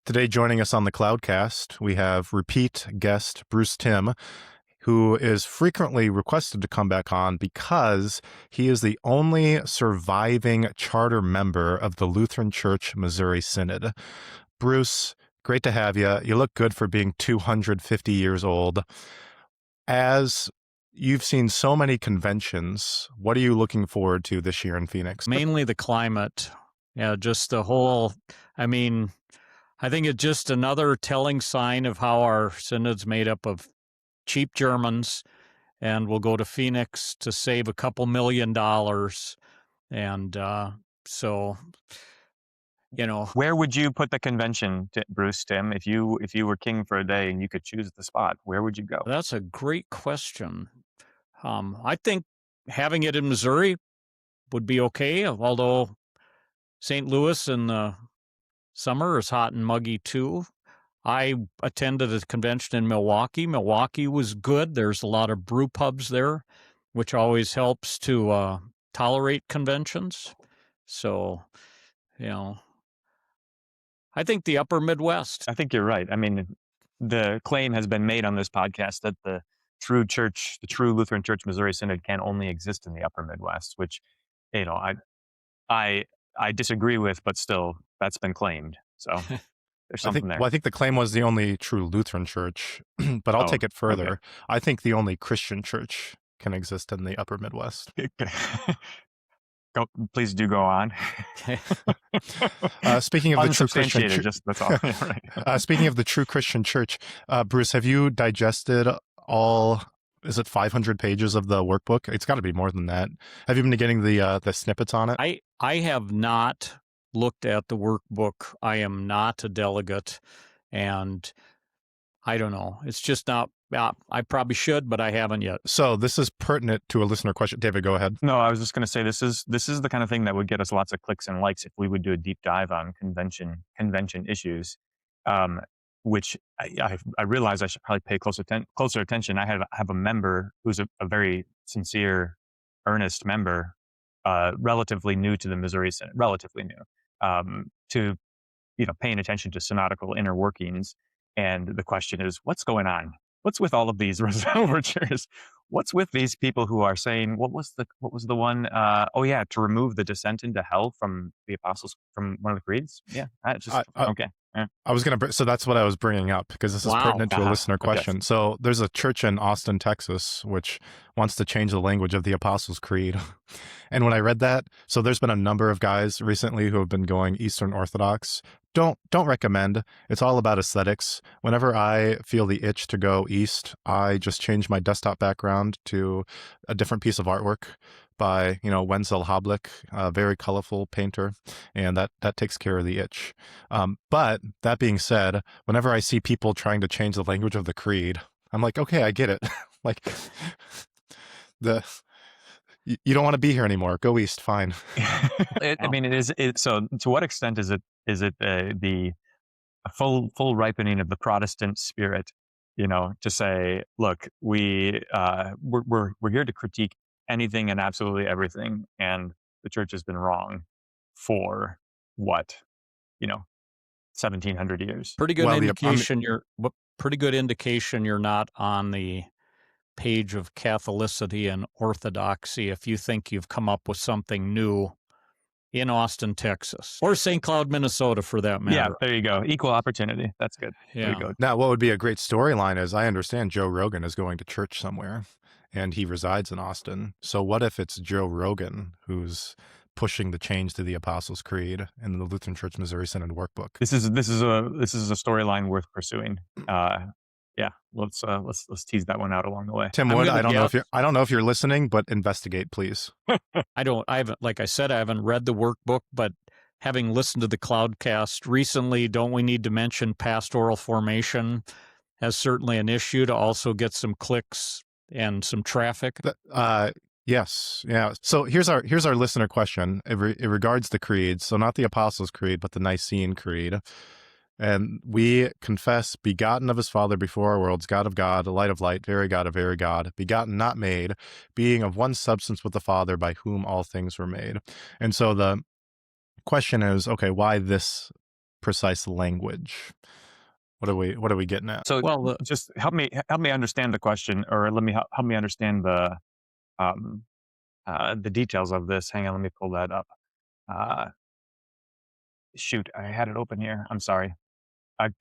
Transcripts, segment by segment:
Today, joining us on the CloudCast, we have repeat guest Bruce Timm, who is frequently requested to come back on because he is the only surviving charter member of the Lutheran Church Missouri Synod. Bruce, great to have you. You look good for being 250 years old. As you've seen so many conventions, what are you looking forward to this year in Phoenix? Mainly the climate. Yeah, just the whole, I think it's just another telling sign of how our synod's made up of cheap Germans, and we'll go to Phoenix to save a couple $1 million. And Where would you put the convention, Bruce, Tim? If you were king for a day and you could choose the spot, where would you go? That's a great question. I think having it in Missouri would be okay, although St. Louis in the summer is hot and muggy too. I attended a convention in Milwaukee. Milwaukee was good. There's a lot of brew pubs there, which always helps to tolerate conventions. So, I think the upper Midwest. I think you're right. I mean, the claim has been made on this podcast that the true Lutheran Church Missouri Synod can only exist in the upper Midwest, which, I disagree with, but still, that's been claimed. So there's something there. Well, I think the claim was the only true Lutheran church, but I'll take it further. Okay. I think the only Christian church can exist in the upper Midwest. Please do go on. Speaking of the true Christian church, that's all. Right. Speaking of the true Christian church, Bruce, have you digested all? Is it 500 pages of the workbook? It's got to be more than that. Have you been getting the snippets on it? I have not looked at the workbook. I am not a delegate, and I don't know. It's just not. I probably should, but I haven't yet. So this is pertinent to a listener question. David, go ahead. No, I was just going to say this is the kind of thing that would get us lots of clicks and likes if we would do a deep dive on convention issues, which I realize I should probably pay closer attention. I have a member who's a very sincere, earnest member, relatively new to the Missouri Synod, relatively new, to paying attention to synodical inner workings. And the question is, what's going on? What's with all of these overtures? What's with these people who are saying, what was the one? To remove the descent into hell from the apostles, from one of the creeds. Yeah, okay. Yeah. So that's what I was bringing up, because this is pertinent to a listener question. Yes. So there's a church in Austin, Texas, which wants to change the language of the Apostles' Creed. And when I read that, so there's been a number of guys recently who have been going Eastern Orthodox. Don't recommend. It's all about aesthetics. Whenever I feel the itch to go east, I just change my desktop background to a different piece of artwork by, Wenzel Hablich, a very colorful painter, and that takes care of the itch. But that being said, whenever I see people trying to change the language of the creed, I'm like, okay, I get it. Like you don't want to be here anymore. Go east, fine. So to what extent is it the full ripening of the Protestant spirit? To say, look, we're here to critique anything and absolutely everything, and the church has been wrong for 1,700 years. Pretty good indication. Pretty good indication you're not on the page of Catholicity and Orthodoxy if you think you've come up with something new in Austin, Texas, or St. Cloud, Minnesota, for that matter. Yeah, there you go. Equal opportunity. That's good. Yeah. There you go. Now, what would be a great storyline is, I understand Joe Rogan is going to church somewhere, and he resides in Austin. So what if it's Joe Rogan who's pushing the change to the Apostles' Creed in the Lutheran Church Missouri Synod workbook? This is a storyline worth pursuing. Yeah, let's tease that one out along the way. Tim Wood, I don't know if you're listening, but investigate, please. Like I said, I haven't read the workbook, but having listened to the CloudCast recently, don't we need to mention pastoral formation as certainly an issue to also get some clicks and some traffic? Yes. Yeah. So here's our listener question. It regards the creeds. So not the Apostles' Creed, but the Nicene Creed. And we confess, begotten of his Father before our worlds, God of God, light of light, very God of very God, begotten, not made, being of one substance with the Father, by whom all things were made. And so the question is, okay, why this precise language. What are we getting at? So Well, just help me understand the question, or let me help me understand um, the details of this. Hang on, let me pull that up. Shoot, I had it open here. I'm sorry.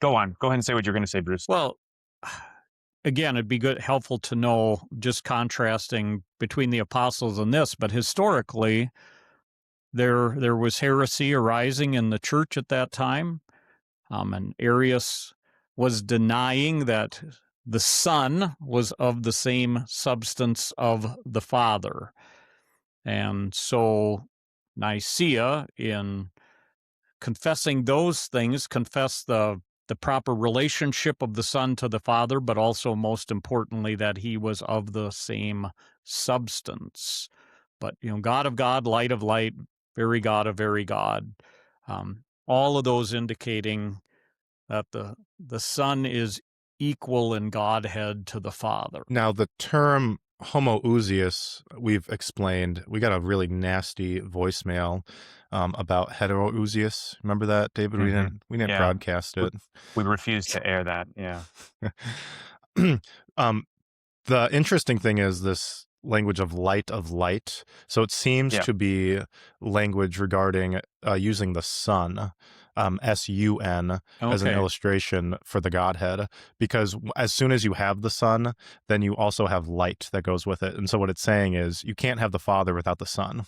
Go on. Go ahead and say what you're going to say, Bruce. well, again, it'd be helpful to know, just contrasting between the apostles and this, but historically, there was heresy arising in the church at that time, and Arius was denying that the Son was of the same substance of the Father. And so Nicaea, in confessing those things, confessed the proper relationship of the Son to the Father, but also, most importantly, that he was of the same substance. But, God of God, light of light, very God of very God. All of those indicating that the Son is equal in Godhead to the Father. Now, the term homoousios, we've explained. We got a really nasty voicemail about heteroousios. Remember that, David? Mhm. We didn't Yeah. broadcast it. We refuse to air that. Yeah. The interesting thing is this language of light. So it seems Yeah. to be language regarding using the sun, sun, as an Okay. illustration for the Godhead, because as soon as you have the sun, then you also have light that goes with it. And so what it's saying is you can't have the Father without the Son.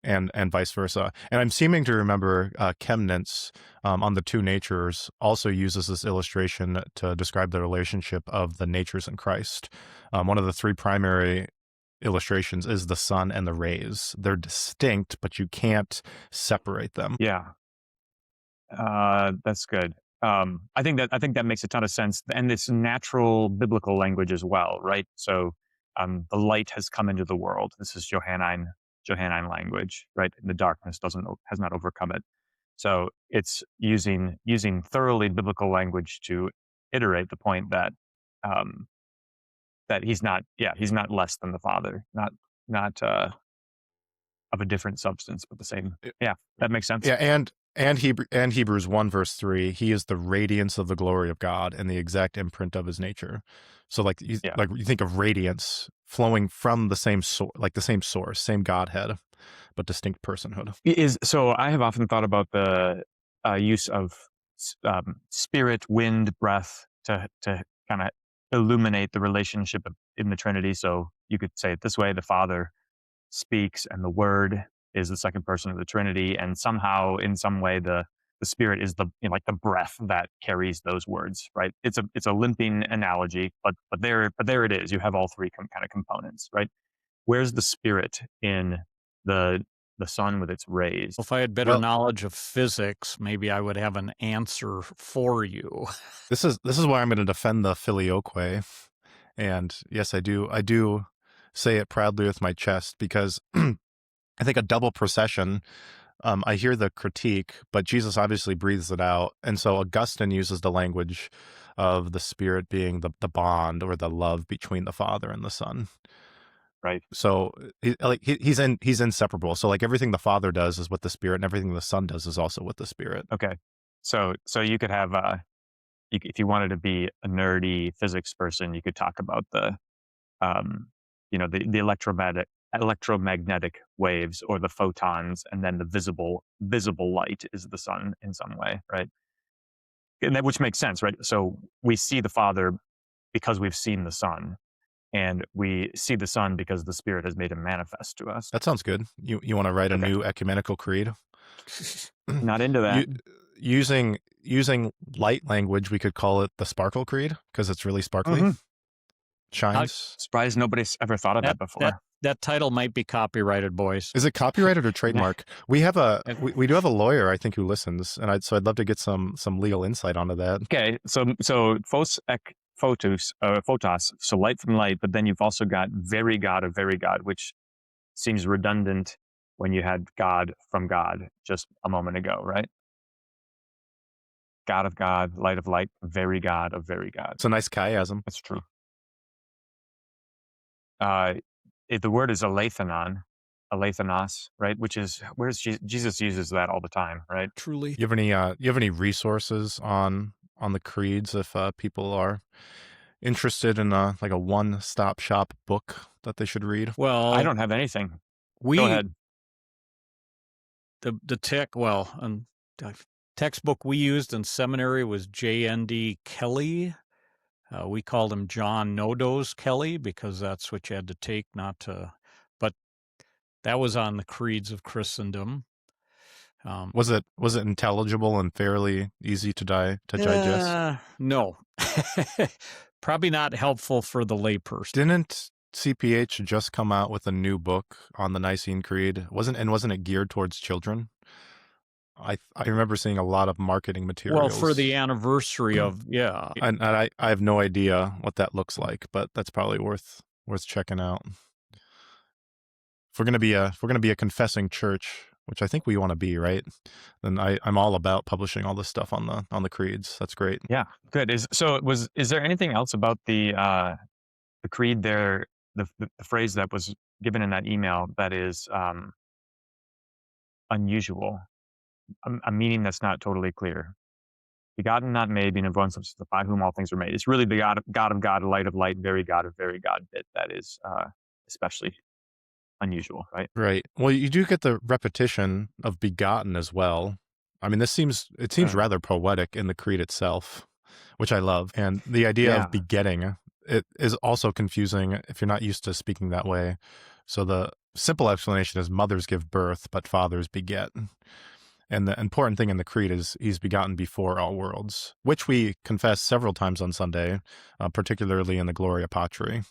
And vice versa. And I'm seeming to remember Chemnitz on the two natures also uses this illustration to describe the relationship of the natures in Christ. One of the three primary illustrations is the sun and the rays. They're distinct, but you can't separate them. Yeah. That's good. I think that makes a ton of sense, and it's natural biblical language as well, right? So, the light has come into the world. This is Johannine language, right? The darkness has not overcome it. So it's using thoroughly biblical language to iterate the point that that he's not less than the Father, not of a different substance, but the same. Yeah, that makes sense. Yeah, and Hebrews 1 verse 3, he is the radiance of the glory of God and the exact imprint of his nature. So like you think of radiance flowing from the same source, same Godhead, but distinct personhood. So I have often thought about the use of spirit, wind, breath to kind of illuminate the relationship in the Trinity. So you could say it this way: the Father speaks, and the Word is the second person of the Trinity, and somehow, in some way, the Spirit is like the breath that carries those words. Right? It's a limping analogy, but there it is. You have all three kind of components. Right? Where's the Spirit in the sun with its rays? If I had better knowledge of physics, maybe I would have an answer for you. This is why I'm going to defend the filioque, and yes, I do say it proudly with my chest, because I think a double procession. I hear the critique, but Jesus obviously breathes it out, and so Augustine uses the language of the Spirit being the bond or the love between the Father and the Son. Right. So he's inseparable. So like everything the Father does is with the Spirit, and everything the Son does is also with the Spirit. Okay. So you could have if you wanted to be a nerdy physics person, you could talk about the electromagnetic waves, or the photons, and then the visible light is the sun in some way, right? And that, which makes sense, right? So we see the Father because we've seen the Son, and we see the Son because the Spirit has made him manifest to us. That sounds good. You want to write a new ecumenical creed? Not into that. Using light language, we could call it the Sparkle Creed, because it's really sparkly. Mm-hmm. Shines. Surprised nobody's ever thought of that before. That title might be copyrighted, boys. Is it copyrighted or trademark? We have we do have a lawyer, I think, who listens, and I'd love to get some legal insight onto that. Okay, so photos, so light from light, but then you've also got very God of very God, which seems redundant when you had God from God just a moment ago, right? God of God, light of light, very God of very God. It's a nice chiasm. That's true. The word is alethenon, alethanos, right? Which is Jesus uses that all the time, right? Truly. You have any resources on the creeds if people are interested in like a one-stop shop book that they should read? I Well, don't have anything. Go we ahead. the textbook we used in seminary was J.N.D. Kelly. We called him John No-Dose Kelly because that's what you had to take, but that was on the creeds of Christendom. Was it intelligible and fairly easy to digest? No. Probably not helpful for the layperson. Didn't CPH just come out with a new book on the Nicene Creed? Wasn't it geared towards children? I remember seeing a lot of marketing materials. Well, for the anniversary of, yeah. And I have no idea what that looks like, but that's probably worth checking out. If we're gonna be a confessing church, which I think we want to be, right? Then I'm all about publishing all this stuff on the creeds. That's great. Yeah, good. Is there anything else about the creed there, the phrase that was given in that email that is unusual, a meaning that's not totally clear? Begotten, not made, being of one substance, by whom all things were made. It's really the God of God, light of light, very God of very God bit that is especially unusual, right? Right. Well, you do get the repetition of begotten as well. I mean, it seems rather poetic in the creed itself, which I love. And the idea Yeah. of begetting, it is also confusing if you're not used to speaking that way. So the simple explanation is mothers give birth, but fathers beget. And the important thing in the creed is he's begotten before all worlds, which we confess several times on Sunday, particularly in the Gloria Patri.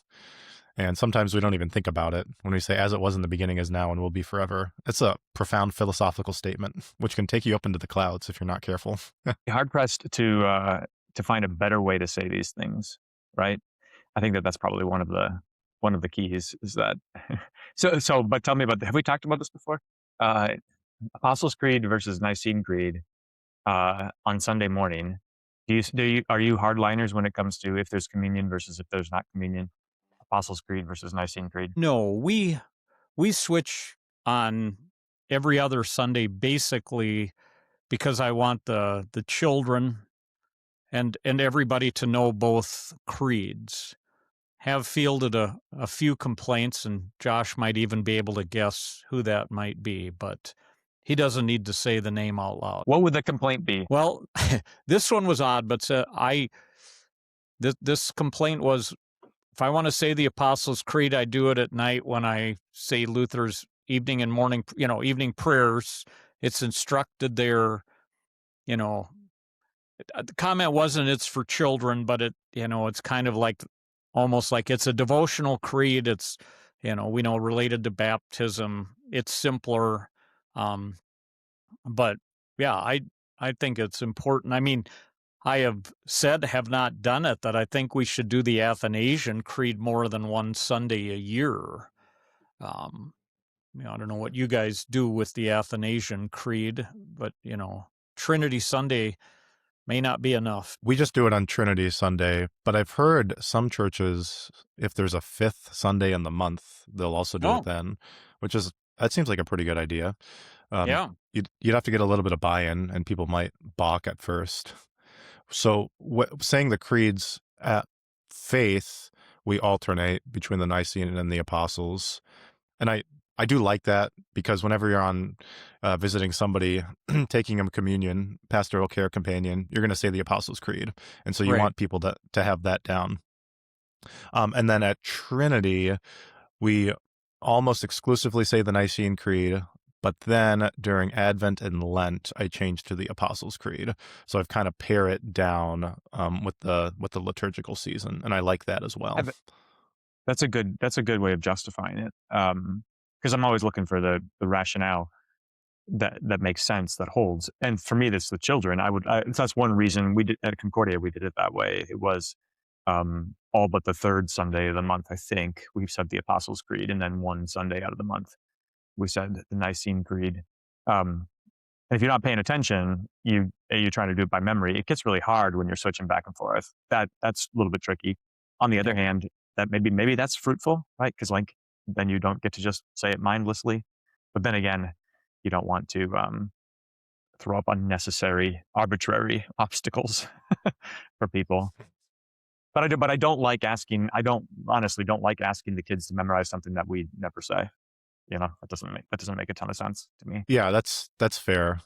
And sometimes we don't even think about it when we say, as it was in the beginning, is now, and will be forever. It's a profound philosophical statement, which can take you up into the clouds if you're not careful. Hard pressed to find a better way to say these things, right? I think that's probably one of the keys is that. So, but tell me have we talked about this before? Apostles' Creed versus Nicene Creed on Sunday morning. Are you hardliners when it comes to if there's communion versus if there's not communion? Apostles' Creed versus Nicene Creed. No, we switch on every other Sunday basically because I want the children and everybody to know both creeds. Have fielded a few complaints, and Josh might even be able to guess who that might be, but he doesn't need to say the name out loud. What would the complaint be? Well, this one was odd, but this complaint was, if I want to say the Apostles' Creed, I do it at night when I say Luther's evening and morning, evening prayers. It's instructed there, the comment wasn't it's for children, but it's kind of like, almost like it's a devotional creed. It's, we know related to baptism. It's simpler. But yeah, I think it's important. I mean, I have not done it, that I think we should do the Athanasian Creed more than one Sunday a year. I don't know what you guys do with the Athanasian Creed, but, Trinity Sunday may not be enough. We just do it on Trinity Sunday, but I've heard some churches, if there's a fifth Sunday in the month, they'll also do it then, that seems like a pretty good idea. Yeah. You'd have to get a little bit of buy-in, and people might balk at first. So saying the creeds at faith, we alternate between the Nicene and the Apostles. And I do like that, because whenever you're on visiting somebody, taking them communion, pastoral care companion, you're going to say the Apostles' Creed. And so you want people to have that down. And then at Trinity, we almost exclusively say the Nicene Creed, but then during Advent and Lent, I changed to the Apostles' Creed. So I've kind of pare it down with the liturgical season, and I like that as well. That's a good way of justifying it. Because I'm always looking for the rationale that makes sense, that holds. And for me, that's the children. That's one reason we did at Concordia. We did it that way. It was all but the third Sunday of the month, I think, we've said the Apostles' Creed, and then one Sunday out of the month, we said the Nicene Creed. And if you're not paying attention, you're trying to do it by memory. It gets really hard when you're switching back and forth. That's a little bit tricky. On the other hand, that maybe that's fruitful, right? Because like then you don't get to just say it mindlessly. But then again, you don't want to throw up unnecessary, arbitrary obstacles for people. But I don't like asking. I don't honestly don't like asking the kids to memorize something that we never say. That doesn't make a ton of sense to me. Yeah, that's fair.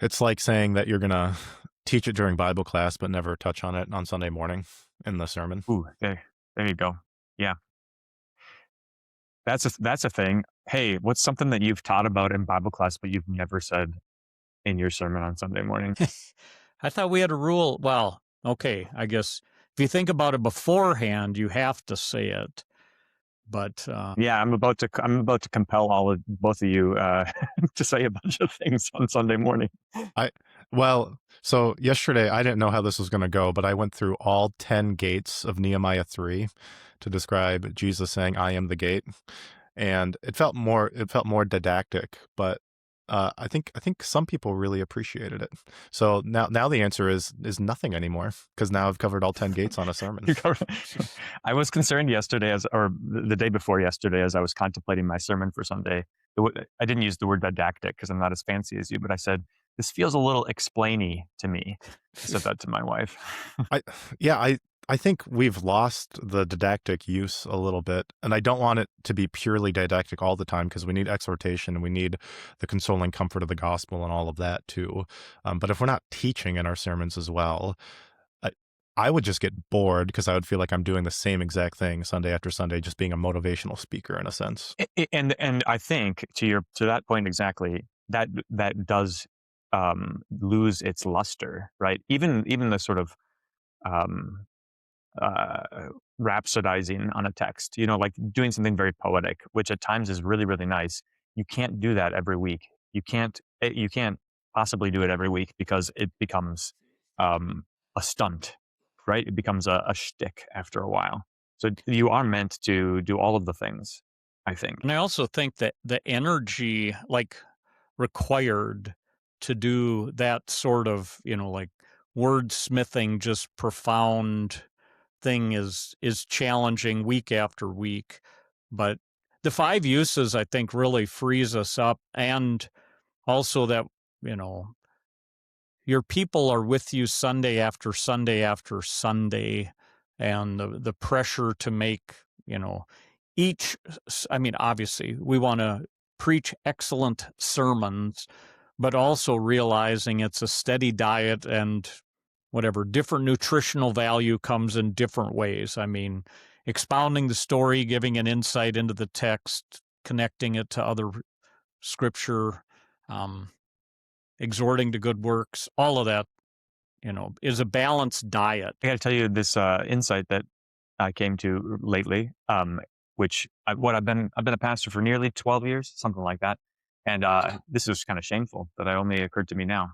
It's like saying that you're gonna teach it during Bible class, but never touch on it on Sunday morning in the sermon. Ooh, there you go. Yeah, that's a thing. Hey, what's something that you've taught about in Bible class, but you've never said in your sermon on Sunday morning? I thought we had a rule. Well, okay, I guess if you think about it beforehand, you have to say it. But yeah, I'm about to compel both of you to say a bunch of things on Sunday morning. So yesterday I didn't know how this was going to go, but I went through all 10 gates of Nehemiah 3 to describe Jesus saying, "I am the gate," and it felt more didactic, but I think some people really appreciated it. So now the answer is nothing anymore, because now I've covered all 10 gates on a sermon. I was concerned yesterday, or the day before yesterday, as I was contemplating my sermon for Sunday. I didn't use the word didactic because I'm not as fancy as you, but I said, this feels a little explainy to me. I said that to my wife. I think we've lost the didactic use a little bit, and I don't want it to be purely didactic all the time, because we need exhortation and we need the consoling comfort of the gospel and all of that too. But if we're not teaching in our sermons as well, I would just get bored, because I would feel like I'm doing the same exact thing Sunday after Sunday, just being a motivational speaker in a sense. And I think to that point exactly, that does lose its luster, right? Even the sort of rhapsodizing on a text, like doing something very poetic, which at times is really, really nice. You can't do that every week. You can't possibly do it every week, because it becomes a stunt, right? It becomes a shtick after a while. So you are meant to do all of the things, I think. And I also think that the energy required to do that sort of, like wordsmithing, just profound thing is challenging week after week. But the 5 uses, I think, really frees us up. And also that, your people are with you Sunday after Sunday after Sunday, and the pressure to make, obviously we want to preach excellent sermons, but also realizing it's a steady diet, and whatever different nutritional value comes in different ways. Expounding the story, giving an insight into the text, connecting it to other scripture, exhorting to good works, all of that, is a balanced diet. I got to tell you this insight that I came to lately, which I've been a pastor for nearly 12 years, something like that. And this is kind of shameful that it only occurred to me now.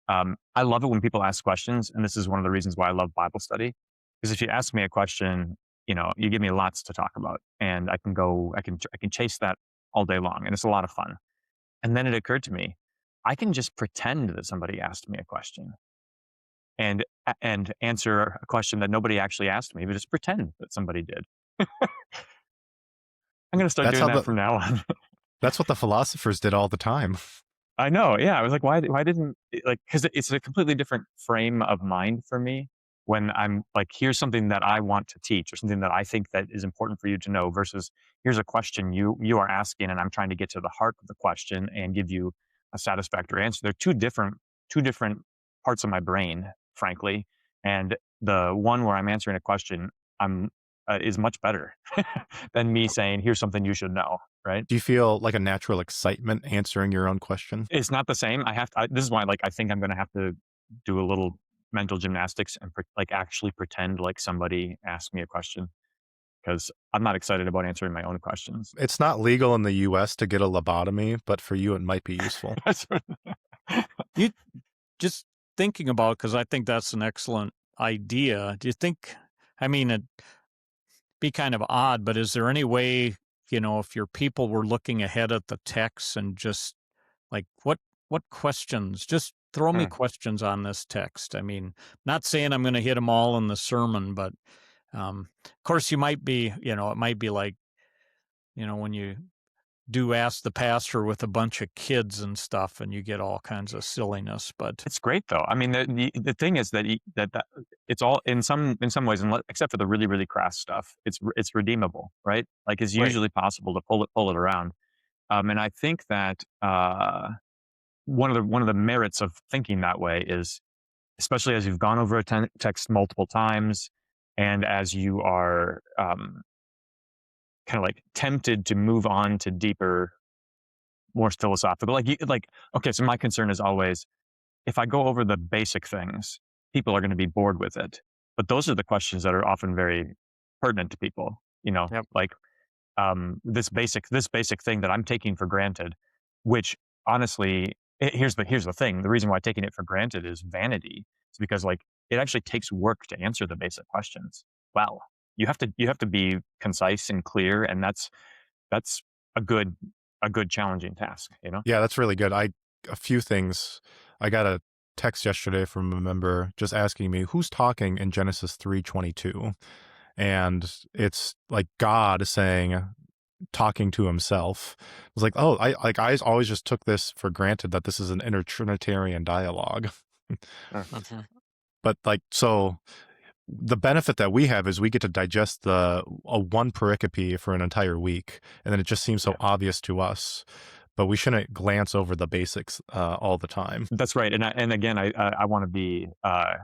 I love it when people ask questions, and this is one of the reasons why I love Bible study. Because if you ask me a question, you give me lots to talk about, and I can chase that all day long, and it's a lot of fun. And then it occurred to me, I can just pretend that somebody asked me a question, and answer a question that nobody actually asked me, but just pretend that somebody did. I'm going to start doing that from now on. That's what the philosophers did all the time. I know. Yeah. I was like, why didn't, because it's a completely different frame of mind for me when I'm like, here's something that I want to teach, or something that I think that is important for you to know, versus here's a question you are asking, and I'm trying to get to the heart of the question and give you a satisfactory answer. They're two different parts of my brain, frankly. And the one where I'm answering a question, is much better than me saying, here's something you should know, right? Do you feel like a natural excitement answering your own question? It's not the same. This is why, I think I'm going to have to do a little mental gymnastics and actually pretend like somebody asked me a question, because I'm not excited about answering my own questions. It's not legal in the US to get a lobotomy, but for you, it might be useful. You just thinking about, because I think that's an excellent idea. Do you think, it'd be kind of odd, but is there any way, if your people were looking ahead at the text and just what questions, just throw me questions on this text. Not saying I'm going to hit them all in the sermon, but of course you might be, it might be like, when you do ask the pastor with a bunch of kids and stuff, and you get all kinds of silliness. But it's great though. I mean, the thing is that it's all in some ways, except for the really really crass stuff, it's redeemable, right? Like it's usually possible to pull it around. And I think that one of the merits of thinking that way is, especially as you've gone over a text multiple times, and as you are kind of like tempted to move on to deeper, more philosophical, okay. So my concern is always, if I go over the basic things, people are going to be bored with it. But those are the questions that are often very pertinent to people. Yep. Like this basic thing that I'm taking for granted, which honestly, here's the thing. The reason why taking it for granted is vanity. It's because like it actually takes work to answer the basic questions. Well, you have to be concise and clear, and that's a good challenging task. Yeah, that's really good. A few things. I got a text yesterday from a member just asking me who's talking in Genesis 3:22, and it's like God saying, talking to himself. I was like, oh, I always just took this for granted that this is an intertrinitarian dialogue. But like, so the benefit that we have is we get to digest a one pericope for an entire week, and then it just seems so obvious to us. But we shouldn't glance over the basics all the time. That's right. And again, I want to be I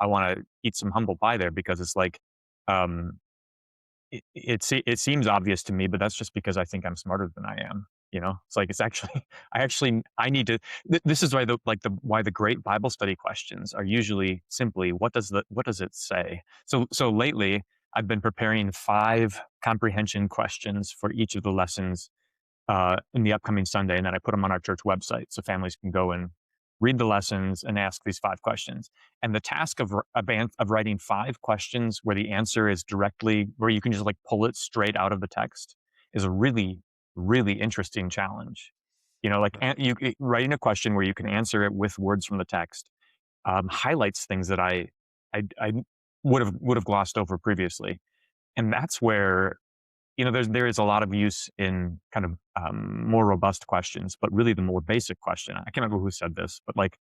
want to eat some humble pie there, because it's like it seems obvious to me, but that's just because I think I'm smarter than I am. It's like, it's actually I need to. This is why why the great Bible study questions are usually simply, what does it say? So lately I've been preparing 5 comprehension questions for each of the lessons in the upcoming Sunday, and then I put them on our church website so families can go and read the lessons and ask these 5 questions. And the task of writing 5 questions where the answer is directly, where you can just like pull it straight out of the text, is a really, really interesting challenge. Writing a question where you can answer it with words from the text highlights things that I would have glossed over previously, and that's where there is a lot of use in kind of more robust questions, but really the more basic question. I can't remember who said this, but like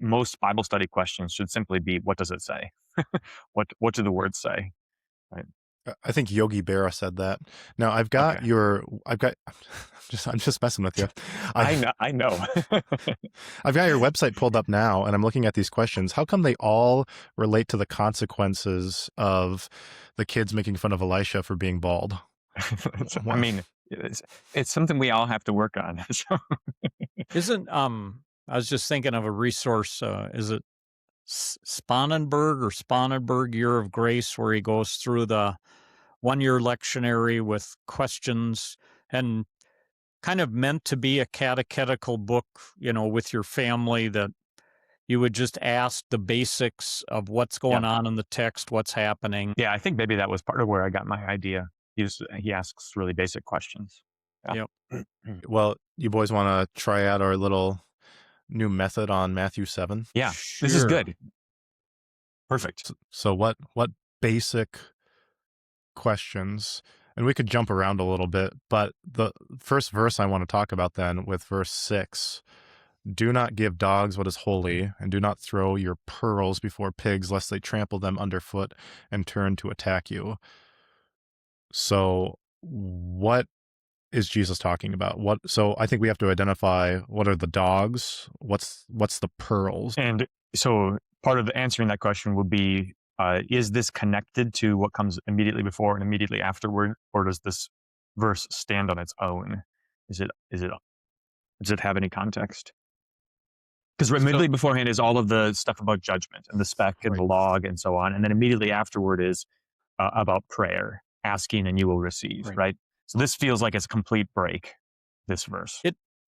most Bible study questions should simply be, what does it say? What do the words say? Right. I think Yogi Berra said that. Now I've got I'm just messing with you. I know. I've got your website pulled up now, and I'm looking at these questions. How come they all relate to the consequences of the kids making fun of Elisha for being bald? I mean, it's something we all have to work on. Isn't I was just thinking of a resource. Is it Spanenberg Year of Grace, where he goes through the 1-year lectionary with questions, and kind of meant to be a catechetical book, with your family, that you would just ask the basics of what's going on in the text, what's happening. Yeah, I think maybe that was part of where I got my idea. He asks really basic questions. Yeah. Yep. Well, you boys want to try out our little new method on Matthew 7? Yeah, Sure. This is good. Perfect. So what basic questions, and we could jump around a little bit, but the first verse I want to talk about then, with verse 6, do not give dogs what is holy, and do not throw your pearls before pigs, lest they trample them underfoot and turn to attack you. So what is Jesus talking about? So I think we have to identify, what are the dogs? What's the pearls? And so part of answering that question would be, is this connected to what comes immediately before and immediately afterward, or does this verse stand on its own? Does it have any context? Because immediately beforehand is all of the stuff about judgment and the speck and the log and so on, and then immediately afterward is about prayer, asking and you will receive, right? So this feels like it's a complete break, this verse.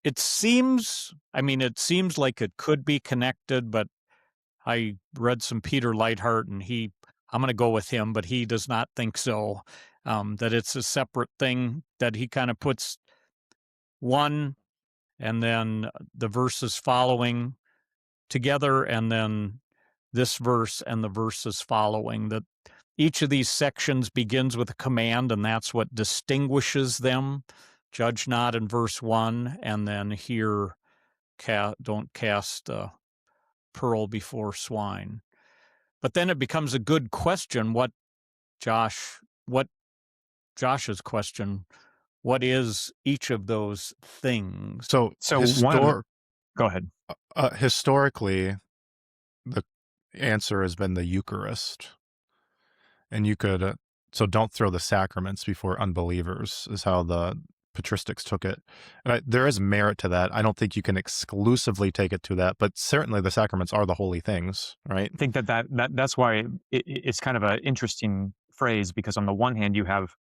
It seems like it could be connected, but I read some Peter Leithart, and I'm going to go with him, but he does not think so, that it's a separate thing, that he kind of puts one and then the verses following together, and then this verse and the verses following, that each of these sections begins with a command, and that's what distinguishes them. Judge not in verse 1, and then here, don't cast a pearl before swine. But then it becomes a good question, what Josh's question, what is each of those things? So go ahead. Historically, the answer has been the Eucharist. And you could, so don't throw the sacraments before unbelievers, is how the patristics took it. And there is merit to that. I don't think you can exclusively take it to that, but certainly the sacraments are the holy things, right? I think that's why it's kind of an interesting phrase, because on the one hand, you have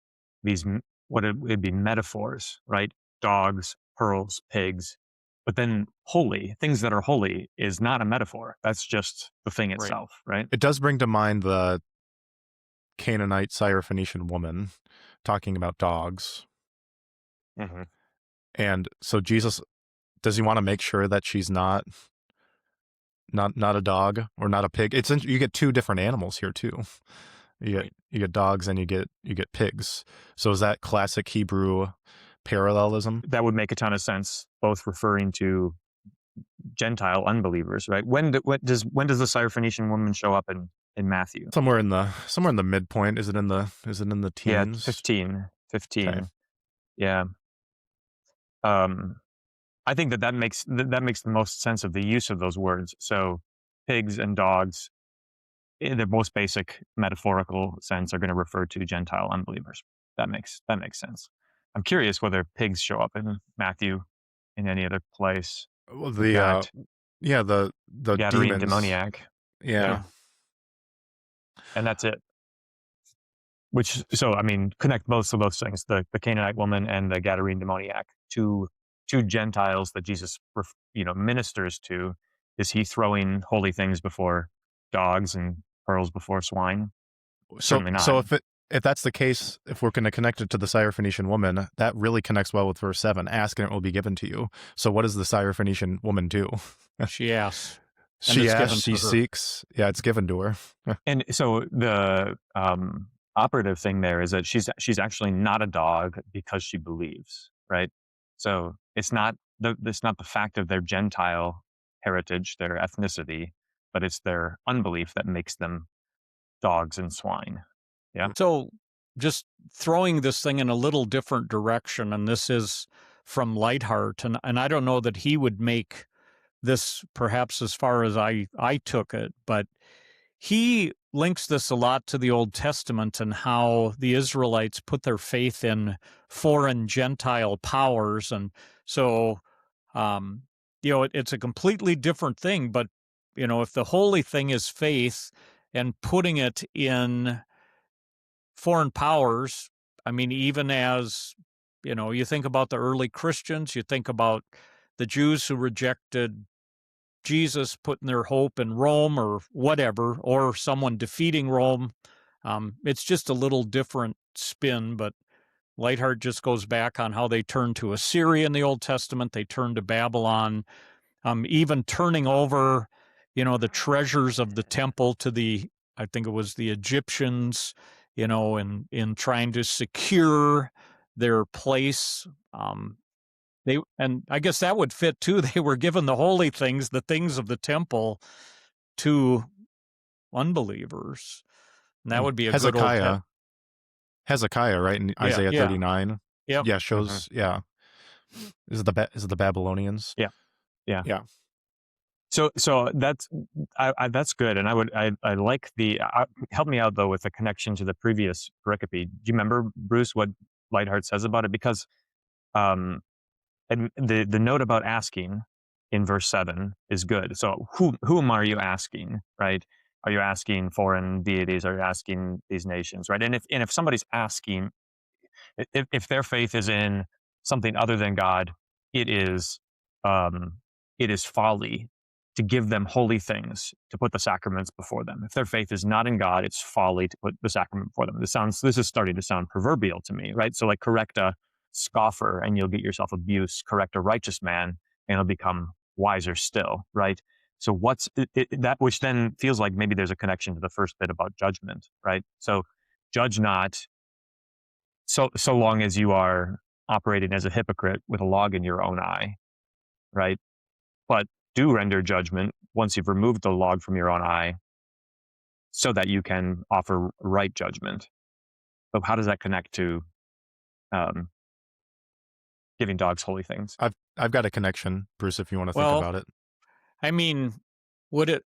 these, what it would be metaphors, right? Dogs, pearls, pigs. But then holy, things that are holy, is not a metaphor. That's just the thing itself, right? It does bring to mind the Canaanite Syrophoenician woman talking about dogs. Mm-hmm. And so Jesus, does he want to make sure that she's not a dog or not a pig? You get two different animals here too. You get dogs and you get pigs. So is that classic Hebrew parallelism? That would make a ton of sense, both referring to Gentile unbelievers, right? When does the Syrophoenician woman show up in Matthew? Somewhere in the midpoint. Is it in the teens? Yeah, 15. Okay. Yeah. I think that makes the most sense of the use of those words. So pigs and dogs, in their most basic metaphorical sense, are going to refer to Gentile unbelievers. That makes sense. I'm curious whether pigs show up in Matthew in any other place. Well, the Gadarene demons. demoniac. Yeah. And that's it. So I mean, connect both of those things, the Canaanite woman and the Gadarene demoniac, to Gentiles that Jesus, ministers to. Is he throwing holy things before dogs and pearls before swine? Certainly not. So if that's the case, if we're going to connect it to the Syrophoenician woman, that really connects well with verse 7. Ask and it will be given to you. So what does the Syrophoenician woman do? She asks. She asks, she seeks. Yeah, it's given to her. And so the operative thing there is that she's actually not a dog because she believes, right? So it's not the fact of their Gentile heritage, their ethnicity, but it's their unbelief that makes them dogs and swine. Yeah. So just throwing this thing in a little different direction, and this is from Lightheart, and I don't know that he would make this perhaps as far as I took it, but he links this a lot to the Old Testament and how the Israelites put their faith in foreign Gentile powers. And so, it's a completely different thing. But, if the holy thing is faith and putting it in foreign powers, I mean, even as, you think about the early Christians, you think about the Jews who rejected Jesus, putting their hope in Rome or whatever, or someone defeating Rome. It's just a little different spin, but Lightheart just goes back on how they turned to Assyria in the Old Testament. They turned to Babylon, even turning over, the treasures of the temple to I think it was the Egyptians, in trying to secure their place. And I guess that would fit too. They were given the holy things, the things of the temple, to unbelievers. And that would be a Hezekiah. good old Hezekiah, right? In Isaiah 39. Yep. Yeah, shows, yeah. Is it the Babylonians? Yeah. So that's good. And I like help me out though with the connection to the previous pericope. Do you remember, Bruce, what Lightheart says about it? Because, and the note about asking in verse 7 is good. So whom are you asking, right? Are you asking foreign deities? Are you asking these nations, right? And if somebody's asking, if their faith is in something other than God, it is folly to give them holy things, to put the sacraments before them. If their faith is not in God, it's folly to put the sacrament before them. This is starting to sound proverbial to me, right? So like, correct a scoffer and you'll get yourself abuse. Correct a righteous man and he'll become wiser still, right? So what's that, which then feels like maybe there's a connection to the first bit about judgment, right? So judge not so long as you are operating as a hypocrite with a log in your own eye, right? But do render judgment once you've removed the log from your own eye so that you can offer right judgment. But how does that connect to giving dogs holy things? I've got a connection, Bruce, if you want to think Well, about it. I mean, would it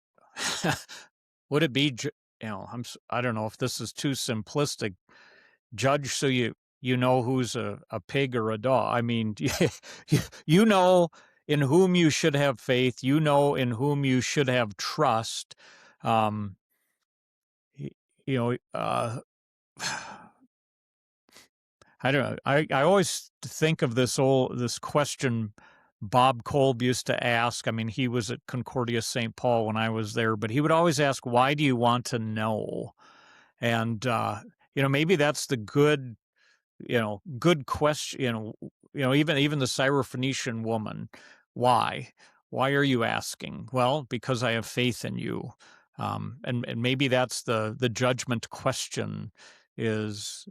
would it be, I don't know if this is too simplistic, judge so you know who's a pig or a dog. I mean, you know in whom you should have faith, you know in whom you should have trust. Um, you know, I don't know. I always think of this question Bob Kolb used to ask. I mean, he was at Concordia St. Paul when I was there, but he would always ask, "Why do you want to know?" And maybe that's the good, good question. Even the Syrophoenician woman, why? Why are you asking? Well, because I have faith in you. And maybe that's the judgment question is,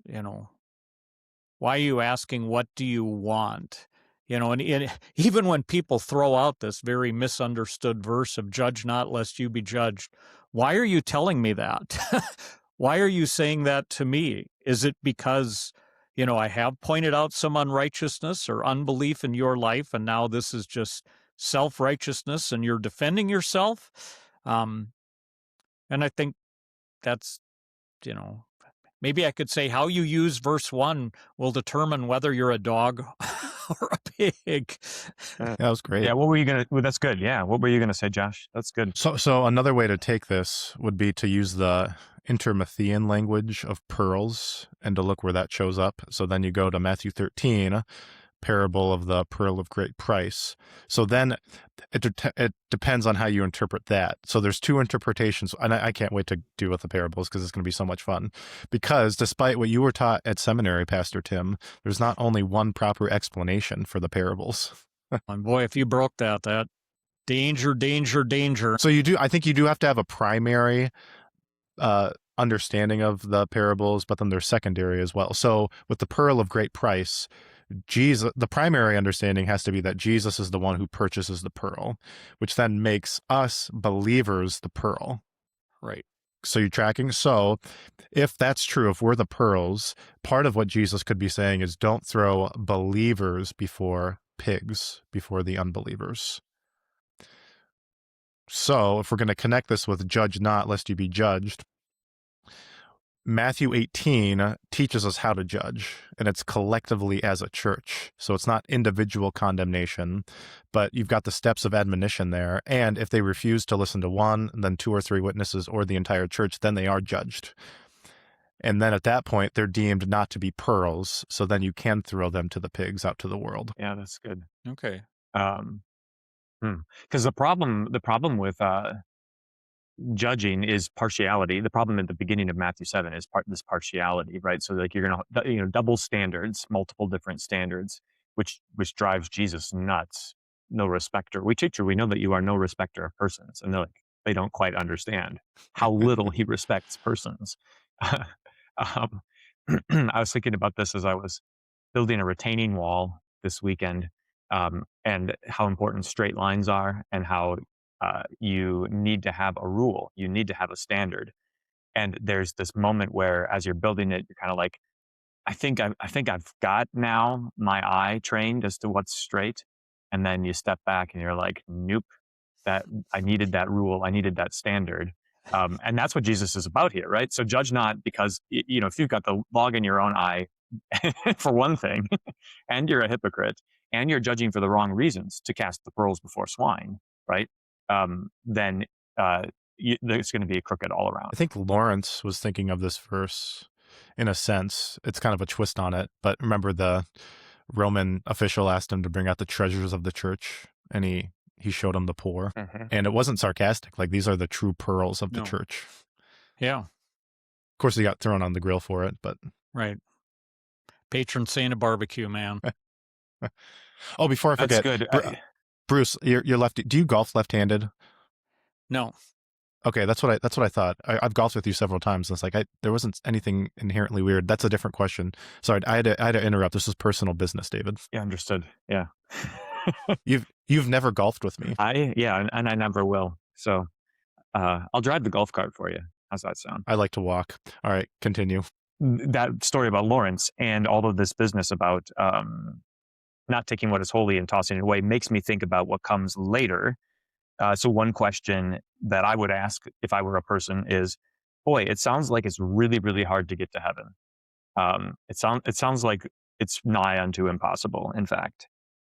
why are you asking, what do you want? And even when people throw out this very misunderstood verse of judge not lest you be judged, why are you telling me that? Why are you saying that to me? Is it because, I have pointed out some unrighteousness or unbelief in your life, and now this is just self-righteousness and you're defending yourself? And I think that's, maybe I could say how you use verse 1 will determine whether you're a dog or a pig. That was great. Yeah, what were you gonna? Well, that's good. Yeah, what were you gonna say, Josh? That's good. So another way to take this would be to use the Intermatthean language of pearls and to look where that shows up. So then you go to Matthew 13, parable of the pearl of great price. So then it depends on how you interpret that. So there's two interpretations, and I can't wait to deal with the parables because it's going to be so much fun. Because despite what you were taught at seminary, Pastor Timm, there's not only one proper explanation for the parables. And boy, if you broke that danger, danger, danger. So I think you do have to have a primary understanding of the parables, but then there's secondary as well. So with the pearl of great price, Jesus, the primary understanding has to be that Jesus is the one who purchases the pearl, which then makes us believers the pearl. Right. So you're tracking? So if that's true, if we're the pearls, part of what Jesus could be saying is don't throw believers before pigs, before the unbelievers. So if we're going to connect this with judge not lest you be judged, Matthew 18 teaches us how to judge, and it's collectively as a church. So it's not individual condemnation, but you've got the steps of admonition there. And if they refuse to listen to one, then 2 or 3 witnesses or the entire church, then they are judged. And then at that point, they're deemed not to be pearls. So then you can throw them to the pigs out to the world. Yeah, that's good. Okay. Because the problem with judging is partiality. The problem at the beginning of Matthew 7 is this partiality, right? So like you're gonna double standards, multiple different standards, which drives Jesus nuts. No respecter. Teacher, we know that you are no respecter of persons, and they don't quite understand how little he respects persons. I was thinking about this as I was building a retaining wall this weekend, and how important straight lines are, and how you need to have a rule, you need to have a standard. And there's this moment where, as you're building it, you're kind of like, I think I've got now my eye trained as to what's straight. And then you step back and you're like, nope, that I needed that rule, I needed that standard. And that's what Jesus is about here, right? So judge not, because if you've got the log in your own eye, for one thing, and you're a hypocrite, and you're judging for the wrong reasons to cast the pearls before swine, right? Then there's going to be a crooked all around. I think Lawrence was thinking of this verse in a sense. It's kind of a twist on it, but remember the Roman official asked him to bring out the treasures of the church, and he showed him the poor. Mm-hmm. And it wasn't sarcastic. Like, these are the true pearls of the church. Yeah. Of course, he got thrown on the grill for it, but... Right. Patron saint of barbecue, man. Oh, before I forget... That's good. Bruce, you're lefty. Do you golf left-handed? No. Okay, that's what I thought. I've golfed with you several times. And it's like there wasn't anything inherently weird. That's a different question. Sorry, I had to interrupt. This is personal business, David. Yeah, understood. Yeah. You've never golfed with me. And I never will. So I'll drive the golf cart for you. How's that sound? I like to walk. All right, continue. That story about Lawrence and all of this business about not taking what is holy and tossing it away makes me think about what comes later. So one question that I would ask if I were a person is, boy, it sounds like it's really, really hard to get to heaven. It sounds like it's nigh unto impossible, in fact,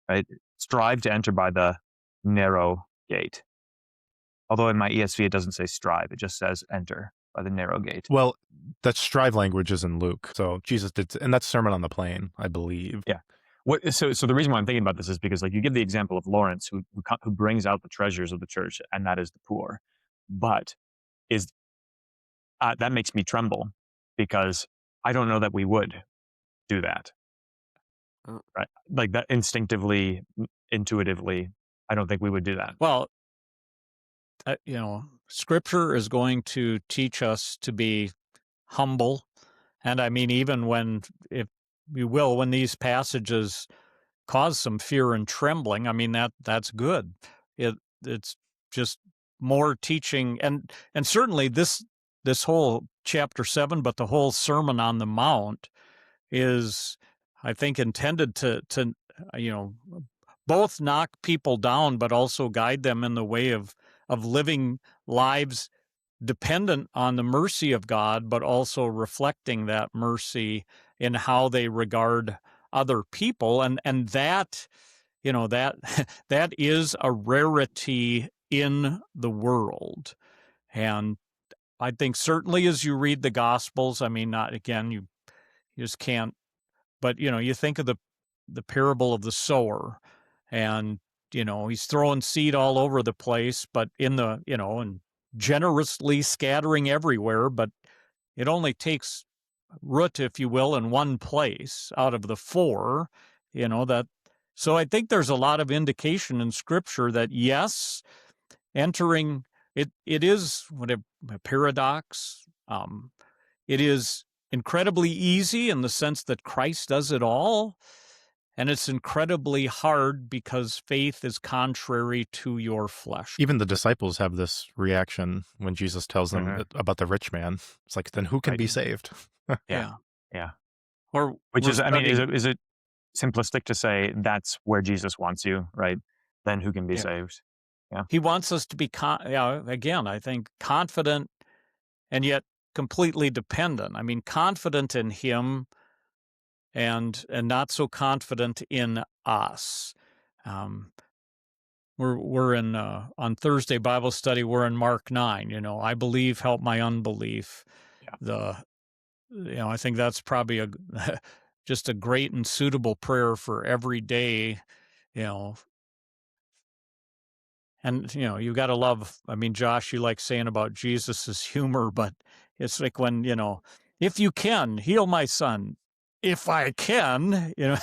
right? Strive to enter by the narrow gate. Although in my ESV, it doesn't say strive. It just says enter by the narrow gate. Well, that strive language is in Luke. So Jesus did, and that's Sermon on the Plain, I believe. Yeah. So the reason why I'm thinking about this is because, like, you give the example of Lawrence, who brings out the treasures of the church, and that is the poor. But that makes me tremble, because I don't know that we would do that. Right? Like that instinctively, intuitively, I don't think we would do that. Well, Scripture is going to teach us to be humble. And I mean, even when, if you will, when these passages cause some fear and trembling, I mean, that's good. It's just more teaching. And certainly this whole chapter 7, but the whole Sermon on the Mount is, I think, intended to both knock people down, but also guide them in the way of living lives dependent on the mercy of God, but also reflecting that mercy in how they regard other people. And that, that is a rarity in the world. And I think certainly as you read the Gospels, I mean, not again, you just can't, but, you think of the parable of the sower, and, he's throwing seed all over the place, but and generously scattering everywhere, but it only takes root, if you will, in one place out of the 4, that. So I think there's a lot of indication in Scripture that, yes, entering it is a paradox. It is incredibly easy in the sense that Christ does it all. And it's incredibly hard because faith is contrary to your flesh. Even the disciples have this reaction when Jesus tells them about the rich man. It's like, then who can be saved? Yeah. Or which is, I mean, is it simplistic to say that's where Jesus wants you, right? Then who can be saved? Yeah. He wants us to be, again, I think, confident and yet completely dependent. I mean, confident in him and not so confident in us. We're in on Thursday Bible study. We're in Mark 9. I believe, help my unbelief. Yeah. I think that's probably just a great and suitable prayer for every day. And you got to love. I mean, Josh, you like saying about Jesus's humor, but it's like when if you can heal my son. If I can, you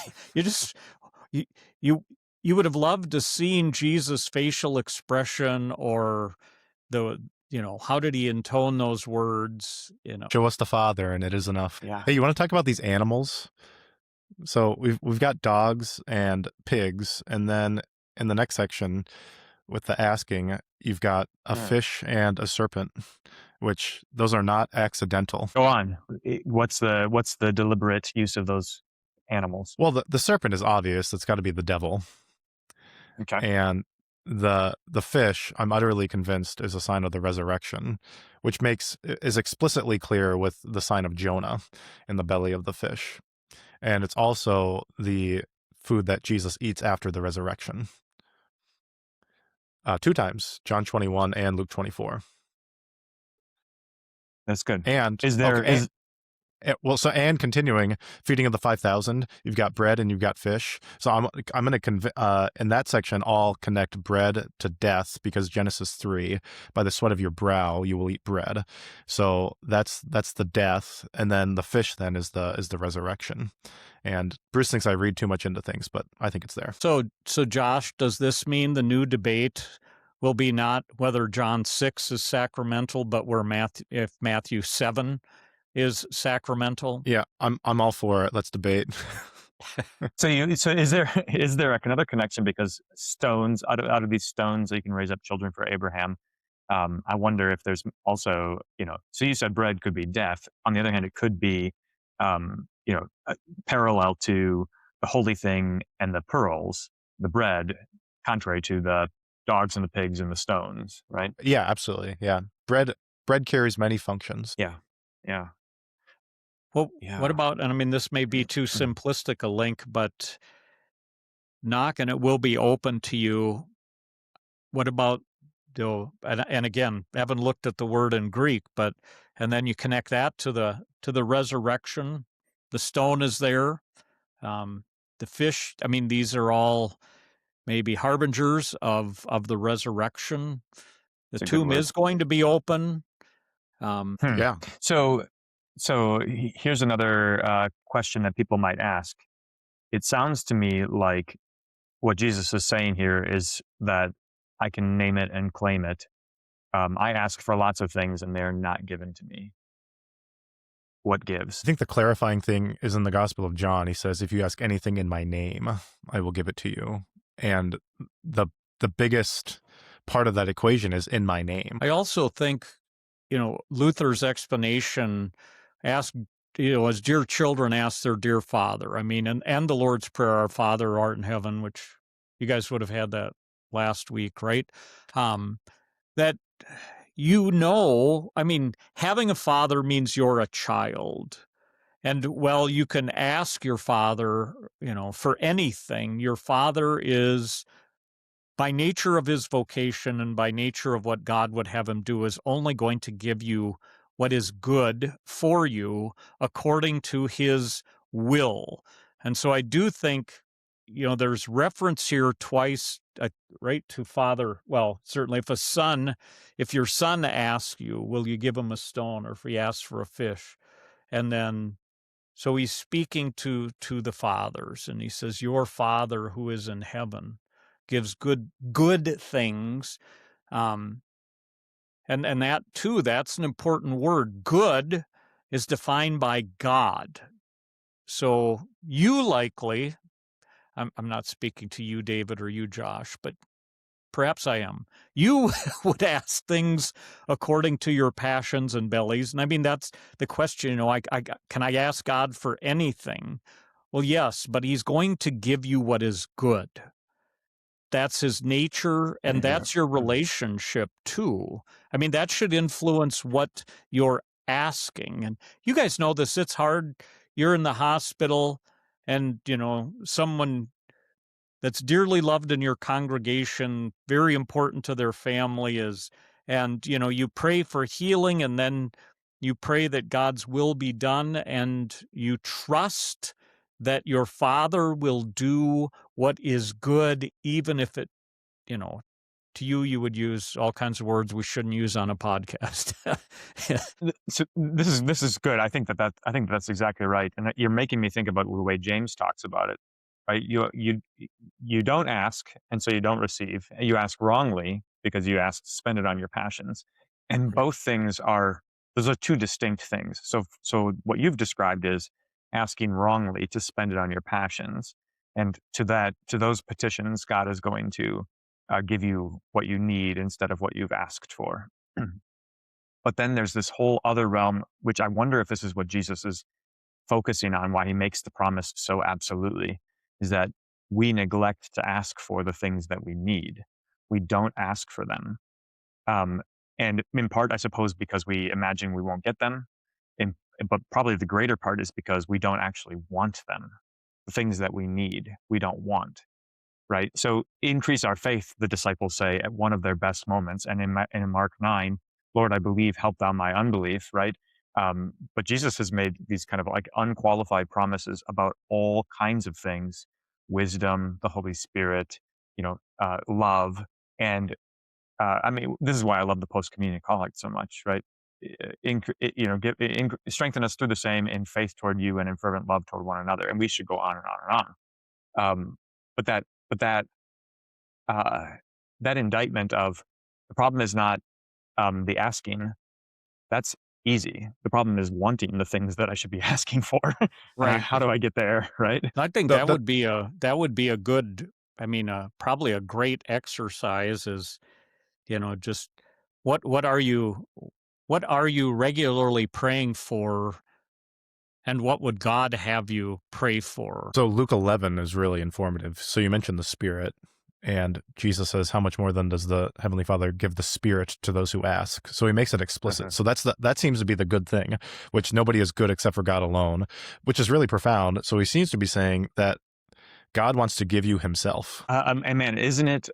just you would have loved to seen Jesus' facial expression, or how did he intone those words? Show us the Father, and it is enough. Yeah. Hey, you want to talk about these animals? So we've got dogs and pigs, and then in the next section, with the asking, you've got a fish and a serpent, which those are not accidental. Go on. What's the deliberate use of those animals? Well, the serpent is obvious. It's got to be the devil. Okay. And the fish, I'm utterly convinced, is a sign of the resurrection, which is explicitly clear with the sign of Jonah in the belly of the fish. And it's also the food that Jesus eats after the resurrection. 2 times, John 21 and Luke 24. That's good. And is there and continuing, feeding of the 5,000, you've got bread and you've got fish. So I'm going to in that section, I'll connect bread to death, because Genesis 3, by the sweat of your brow you will eat bread. So that's the death, and then the fish then is the resurrection. And Bruce thinks I read too much into things, but I think it's there. So Josh, does this mean the new debate will be not whether John 6 is sacramental, but where if Matthew 7 is sacramental. Yeah, I'm all for it. Let's debate. So is there another connection, because stones, out of these stones that you can raise up children for Abraham, I wonder if there's also, so you said bread could be death. On the other hand, it could be, parallel to the holy thing and the pearls, the bread, contrary to the dogs and the pigs and the stones, right? Yeah, absolutely. Yeah. Bread carries many functions. Yeah. Yeah. Well, Yeah. what about, and I mean, this may be too simplistic a link, but knock and it will be open to you. What about, and again, haven't looked at the word in Greek, but, and then you connect that to the resurrection. The stone is there. The fish, I mean, these are all maybe harbingers of the resurrection. The That's a good tomb word. is going to be open. Yeah. So here's another question that people might ask. It sounds to me like what Jesus is saying here is that I can name it and claim it. I ask for lots of things and they're not given to me. What gives? I think the clarifying thing is in the Gospel of John. He says, if you ask anything in my name, I will give it to you. And the biggest part of that equation is in my name. I also think, Luther's explanation asked, as dear children ask their dear Father. I mean, and the Lord's Prayer, our Father who art in heaven, which you guys would have had that last week, right? That, I mean, having a father means you're a child. And, well, you can ask your father, for anything. Your father is, by nature of his vocation and by nature of what God would have him do, is only going to give you what is good for you according to his will. And so I do think, there's reference here twice, right, to father. Well, certainly if your son asks you, will you give him a stone? Or if he asks for a fish. And then, so he's speaking to the fathers, and he says, your Father who is in heaven gives good things. And that too, that's an important word. Good is defined by God. So you likely, I'm not speaking to you, David, or you, Josh, but perhaps I am. You would ask things according to your passions and bellies. And I mean, that's the question, can I ask God for anything? Well, yes, but he's going to give you what is good. That's his nature, and that's your relationship too. I mean, that should influence what you're asking. And you guys know this, it's hard. You're in the hospital and, someone that's dearly loved in your congregation, very important to their family and, you pray for healing, and then you pray that God's will be done, and you trust that your Father will do what is good, even if it, to you would use all kinds of words we shouldn't use on a podcast. So this is good. I think that's exactly right. And you're making me think about the way James talks about it. Right? You don't ask, and so you don't receive. You ask wrongly because you ask to spend it on your passions. And both things those are two distinct things. So what you've described is asking wrongly to spend it on your passions. And to those petitions, God is going to give you what you need instead of what you've asked for. But then there's this whole other realm, which I wonder if this is what Jesus is focusing on, why he makes the promise so absolutely, is that we neglect to ask for the things that we need. We don't ask for them. And in part, I suppose, because we imagine we won't get them. But probably the greater part is because we don't actually want them. The things that we need, we don't want. Right? So increase our faith, the disciples say at one of their best moments. And in Mark 9, Lord, I believe, help thou my unbelief, right? But Jesus has made these kind of like unqualified promises about all kinds of things: wisdom, the Holy Spirit, love. And I mean, this is why I love the post-communion collect so much, right? Strengthen us through the same in faith toward you and in fervent love toward one another. And we should go on and on and on. But that indictment of The problem is not the asking. That's easy. The problem is wanting the things that I should be asking for. Right. How do I get there? Right. I think The- that the- would be a good, I mean, probably a great exercise is, just what are you regularly praying for, and what would God have you pray for? So Luke 11 is really informative. So you mentioned the Spirit, and Jesus says, "How much more then does the Heavenly Father give the Spirit to those who ask?" So he makes it explicit. So that seems to be the good thing, which nobody is good except for God alone, which is really profound. So he seems to be saying that God wants to give you Himself. And man, isn't it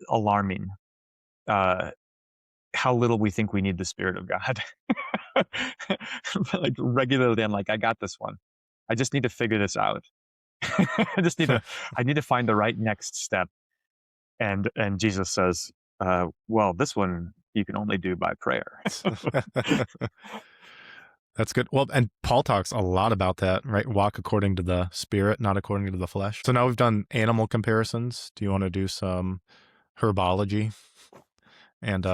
alarming how little we think we need the Spirit of God? Like regularly, I'm like, I got this one. I just need to figure this out. I need to find the right next step. And Jesus says, well, this one you can only do by prayer. That's good. Well, and Paul talks a lot about that, right? Walk according to the Spirit, not according to the flesh. So now we've done animal comparisons. Do you want to do some herbology? And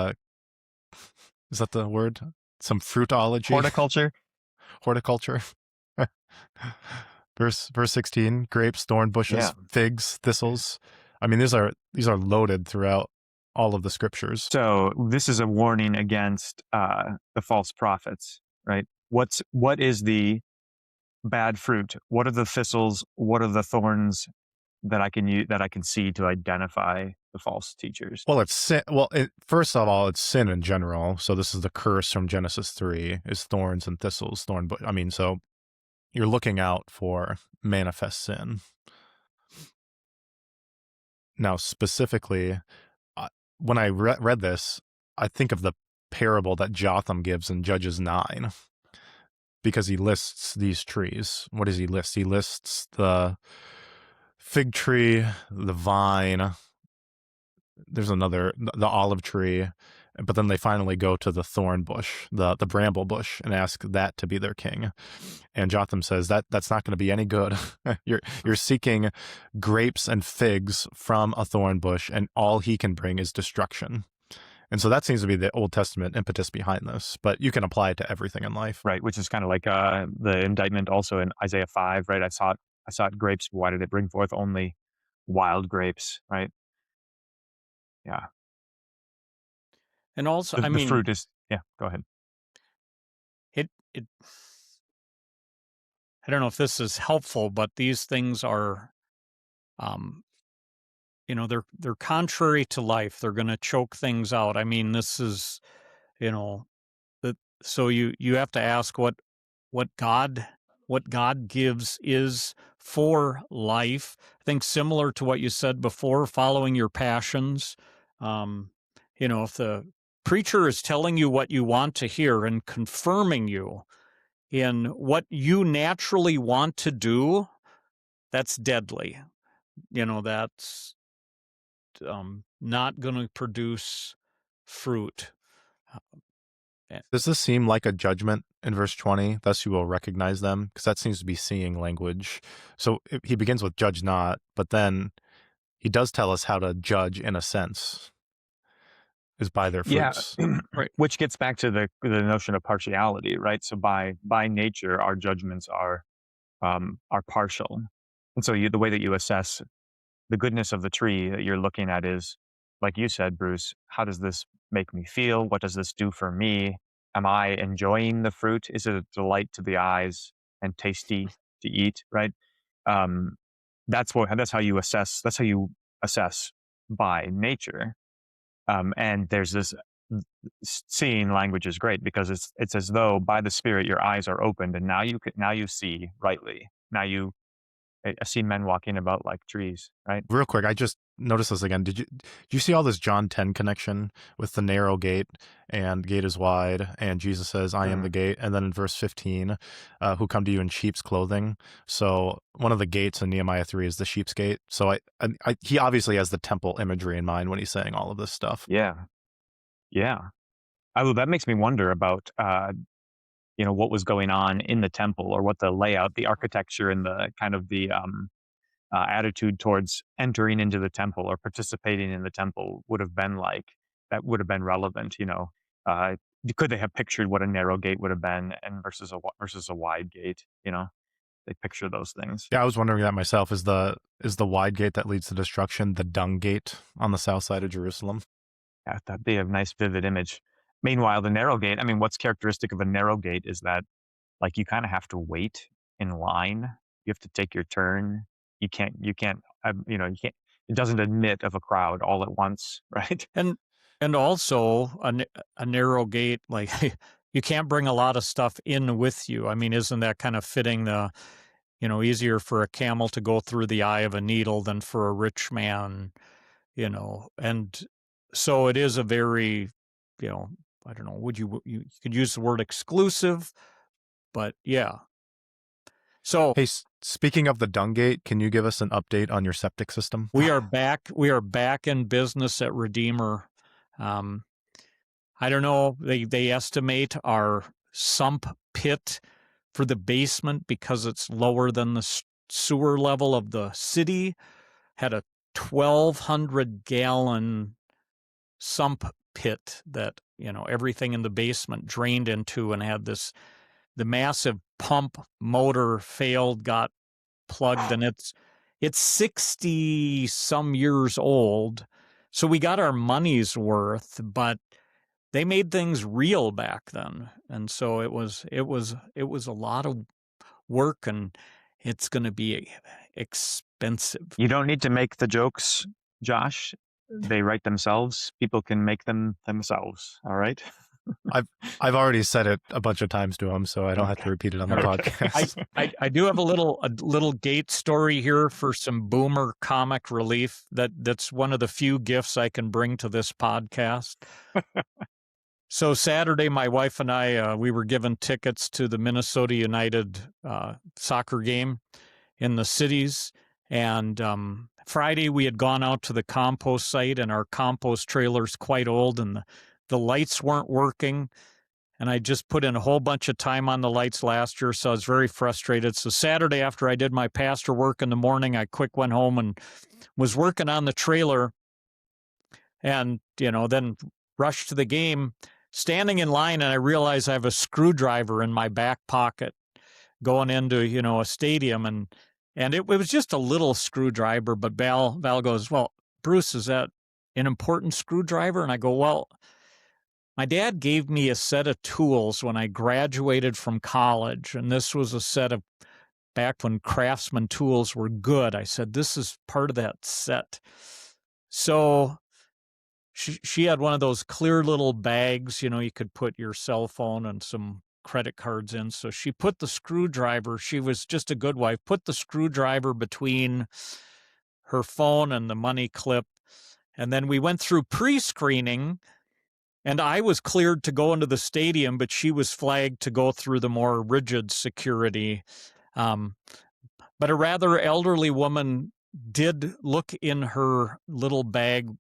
is that the word? Some fruitology? Horticulture. Verse 16, grapes, thorn bushes, Yeah. figs, thistles. I mean, these are loaded throughout all of the scriptures. So this is a warning against the false prophets, right? What is the bad fruit? What are the thistles? What are the thorns that I can see to identify the false teachers? Well, it's sin. Well, first of all, it's sin in general. So this is the curse from Genesis 3 is thorns and thistles, so you're looking out for manifest sin. Now, specifically, when I read this, I think of the parable that Jotham gives in Judges 9, because he lists these trees. What does he list? He lists the fig tree, the vine, there's the olive tree, but then they finally go to the thorn bush, the bramble bush, and ask that to be their king. And Jotham says that's not going to be any good. You're seeking grapes and figs from a thorn bush, and all he can bring is destruction. And so that seems to be the Old Testament impetus behind this, but you can apply it to everything in life. Right, which is kind of like the indictment also in Isaiah 5, right? I sought grapes, but why did it bring forth only wild grapes, right? Yeah. And also, The fruit is, yeah, go ahead. it I don't know if this is helpful, but these things are, they're contrary to life. They're going to choke things out. I mean, this is, so you have to ask what God gives is for life. I think similar to what you said before, following your passions. If the preacher is telling you what you want to hear and confirming you in what you naturally want to do, that's deadly. That's not going to produce fruit. Does this seem like a judgment in verse 20? Thus you will recognize them, because that seems to be seeing language. So he begins with judge not, but then he does tell us how to judge in a sense, is by their fruits. Yeah, right. Which gets back to the notion of partiality, right? So by nature, our judgments are partial, and so the way that you assess the goodness of the tree that you're looking at is, like you said, Bruce, how does this make me feel? What does this do for me? Am I enjoying the fruit? Is it a delight to the eyes and tasty to eat? Right. That's how you assess. That's how you assess by nature. And there's this seeing language is great, because it's as though by the Spirit your eyes are opened, and now you see rightly. Now I see men walking about like trees, right? Real quick, I just noticed this again. Did you see all this John 10 connection with the narrow gate, and gate is wide, and Jesus says, I am the gate. And then in verse 15, who come to you in sheep's clothing. So one of the gates in Nehemiah 3 is the sheep's gate. So he obviously has the temple imagery in mind when he's saying all of this stuff. Yeah. That makes me wonder about, what was going on in the temple, or what the layout, the architecture, and the kind of the attitude towards entering into the temple or participating in the temple would have been like. that would have been relevant. Could they have pictured what a narrow gate would have been and versus a wide gate? They picture those things. Yeah, I was wondering that myself. Is the wide gate that leads to destruction the dung gate on the south side of Jerusalem? Yeah, that'd be a nice vivid image. Meanwhile, the narrow gate, I mean, what's characteristic of a narrow gate is that like you kind of have to wait in line. You have to take your turn. You can't, it doesn't admit of a crowd all at once, right? And also a narrow gate, like you can't bring a lot of stuff in with you. I mean, isn't that kind of fitting easier for a camel to go through the eye of a needle than for a rich man, and so it is a very, I don't know, you could use the word exclusive, but yeah. So hey, speaking of the dung gate, can you give us an update on your septic system? we are back in business at Redeemer. I don't know, they estimate our sump pit for the basement, because it's lower than the sewer level of the city, had a 1,200 gallon sump pit that, everything in the basement drained into, and had the massive pump motor failed, got plugged, and it's 60 some years old. So we got our money's worth, but they made things real back then. And so it was a lot of work, and it's going to be expensive. You don't need to make the jokes, Josh. They write themselves. People can make them themselves. All right. I've already said it a bunch of times to him, so I don't have to repeat it on the podcast. I do have a little gate story here for some boomer comic relief. That's one of the few gifts I can bring to this podcast. So Saturday, my wife and I, we were given tickets to the Minnesota United soccer game in the cities. And Friday, we had gone out to the compost site, and our compost trailer's quite old, and the lights weren't working. And I just put in a whole bunch of time on the lights last year, so I was very frustrated. So Saturday, after I did my pastor work in the morning, I quick went home and was working on the trailer, and, then rushed to the game. Standing in line, and I realized I have a screwdriver in my back pocket going into, a stadium, and it was just a little screwdriver. But Val goes, "Well, Bruce, is that an important screwdriver?" And I go, "Well, my dad gave me a set of tools when I graduated from college, and this was a set of back when Craftsman tools were good." I said, "This is part of that set." So she had one of those clear little bags, you could put your cell phone and some credit cards in. So she put the screwdriver, she was just a good wife, put the screwdriver between her phone and the money clip. And then we went through pre-screening, and I was cleared to go into the stadium, but she was flagged to go through the more rigid security. But a rather elderly woman did look in her little bag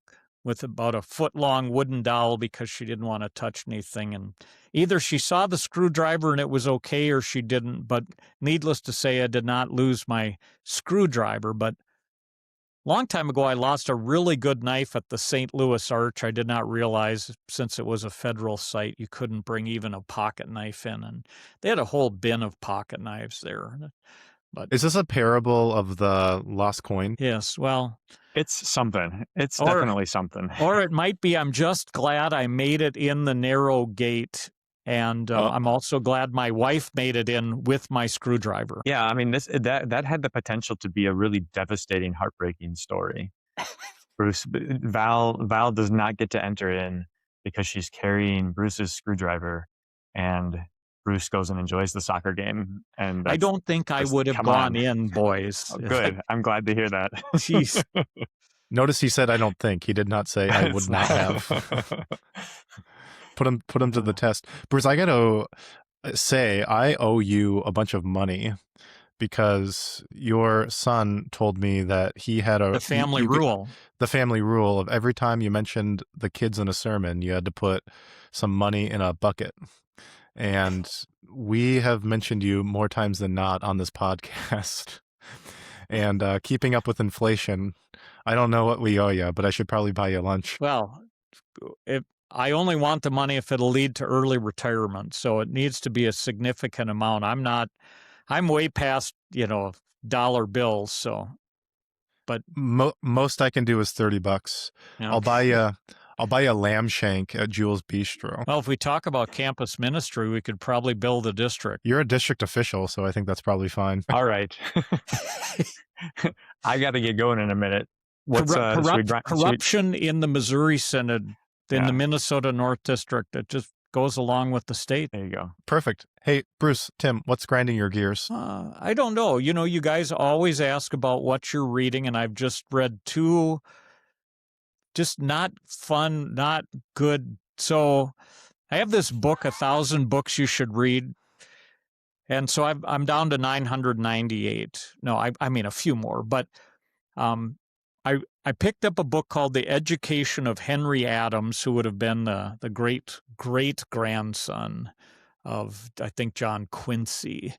with about a foot-long wooden dowel, because she didn't want to touch anything. And either she saw the screwdriver and it was okay, or she didn't. But needless to say, I did not lose my screwdriver. But a long time ago, I lost a really good knife at the St. Louis Arch. I did not realize, since it was a federal site, you couldn't bring even a pocket knife in. And they had a whole bin of pocket knives there. But is this a parable of the lost coin? Yes, well, it's something. It's definitely something. Or it might be, I'm just glad I made it in the narrow gate, and I'm also glad my wife made it in with my screwdriver. Yeah, I mean, that had the potential to be a really devastating, heartbreaking story. Bruce, Val does not get to enter in because she's carrying Bruce's screwdriver, and Bruce goes and enjoys the soccer game. And I don't think I would have gone in, boys. Oh, good. I'm glad to hear that. Jeez. Notice he said, "I don't think." He did not say, "I would not have." Put him to the test. Bruce, I got to say, I owe you a bunch of money, because your son told me that he had the family rule. The family rule of every time you mentioned the kids in a sermon, you had to put some money in a bucket. And we have mentioned you more times than not on this podcast. And keeping up with inflation, I don't know what we owe you, but I should probably buy you lunch. Well, I only want the money if it'll lead to early retirement. So it needs to be a significant amount. I'm way past, dollar bills. So, but most I can do is $30. I'll buy a lamb shank at Jules Bistro. well, if we talk about campus ministry, we could probably build a district. You're a district official, so I think that's probably fine. All right. I got to get going in a minute. Corruption in the Missouri Synod, in the Minnesota North District, it just goes along with the state. There you go. Perfect. Hey, Bruce, Tim, what's grinding your gears? I don't know. You guys always ask about what you're reading, and I've just read 2 just not fun, not good. So I have this book, 1,000 Books You Should Read. And so I'm down to 998. No, I mean a few more. But I picked up a book called The Education of Henry Adams, who would have been the great-grandson of, I think, John Quincy.